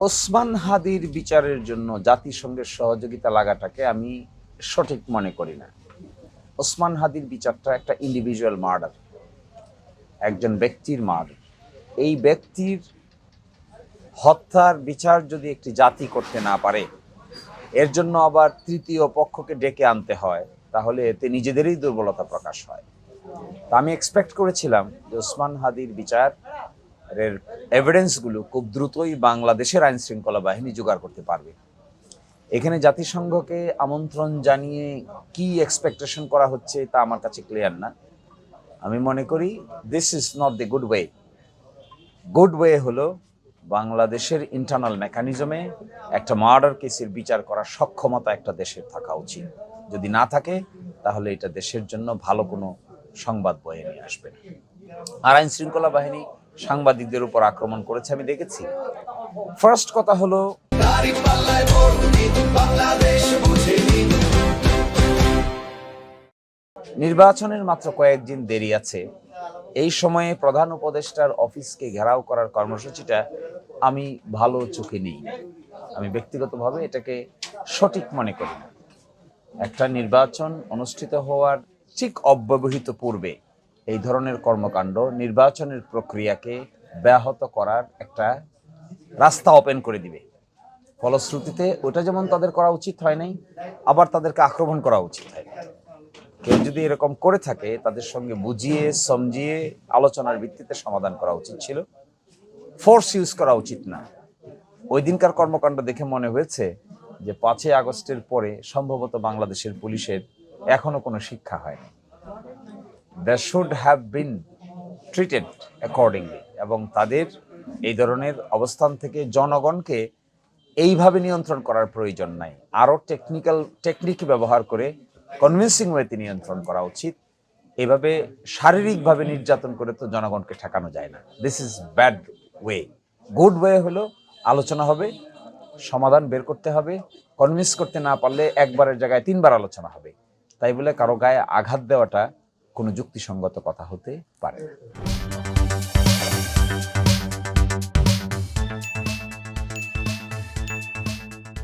ওসমান হাদির বিচারের জন্য জাতিসংঘের সহযোগিতা লাগাটাকে আমি সঠিক মনে করি না। ওসমান হাদির বিচারটা একটা ইন্ডিভিজুয়াল মার্ডার, একজন ব্যক্তির মার্ডার। এই ব্যক্তির হত্যার বিচার যদি একটি জাতি করতে না পারে, এর জন্য আবার তৃতীয় পক্ষকে ডেকে আনতে হয়, তাহলে এতে নিজেদেরই দুর্বলতা প্রকাশ হয়। তা আমি এক্সপেক্ট করেছিলাম যে ওসমান হাদির বিচারের এভিডেন্সগুলো খুব দ্রুতই বাংলাদেশের আইন শৃঙ্খলা বাহিনী জোগাড় করতে পারবে। এখানে জাতিসংঘকে আমন্ত্রণ জানিয়ে কি এক্সপেকটেশন করা হচ্ছে তা আমার কাছে ক্লিয়ার না। আমি মনে করি this is not the good way. Good way হলো বাংলাদেশের ইন্টারনাল মেকানিজমে একটা মার্ডার কেসের বিচার করার সক্ষমতা একটা দেশের থাকা উচিত। যদি না থাকে, তাহলে এটা দেশের জন্য ভালো কোনো সংবাদ বয়ে নিয়ে আসবে না। আর আইন শৃঙ্খলা বাহিনী সাংবাদিকদের উপর আক্রমণ করেছে আমি দেখেছি। ফার্স্ট কথা হলো, নির্বাচনের মাত্র কয়েকদিন দেরি আছে। এই সময়ে প্রধান উপদেষ্টার অফিসকে ঘেরাও করার কর্মসূচিটা আমি ভালো চোখে নেই। আমি ব্যক্তিগতভাবে এটাকে সঠিক মনে করি না। একটা নির্বাচন অনুষ্ঠিত হওয়ার ঠিক অব্যবহিত পূর্বে এই ধরনের কর্মকাণ্ড নির্বাচনের প্রক্রিয়াকে ব্যাহত করার একটা রাস্তা ওপেন করে দিবে। ফলশ্রুতিতে ওটা যেমন তাদের করা উচিত হয় নাই, আবার তাদেরকে আক্রমণ করা উচিত হয়। কেউ যদি এরকম করে থাকে, তাদের সঙ্গে বুঝিয়ে সমঝিয়ে আলোচনার ভিত্তিতে সমাধান করা উচিত ছিল, ফোর্স ইউজ করা উচিত না। ওই দিনকার কর্মকাণ্ড দেখে মনে হয়েছে যে 5ই আগস্টের পরে সম্ভবত বাংলাদেশের পুলিশের এখনো কোনো শিক্ষা হয়নি। They should have been treated accordingly, এবং তাদের এই ধরনের অবস্থান থেকে জনগণকে এইভাবে নিয়ন্ত্রণ করার প্রয়োজন নাই। আরও টেকনিক ব্যবহার করে কনভিন্সিং ওয়েতে নিয়ন্ত্রণ করা উচিত। এভাবে শারীরিকভাবে নির্যাতন করে তো জনগণকে ঠেকানো যায় না। This is bad way. Good way হলো আলোচনা হবে, সমাধান বের করতে হবে। কনভিন্স করতে না পারলে একবারের জায়গায় 3বার আলোচনা হবে। তাই বলে কারো গায়ে আঘাত দেওয়াটা কোনো যুক্তিসঙ্গত কথা হতে পারে না।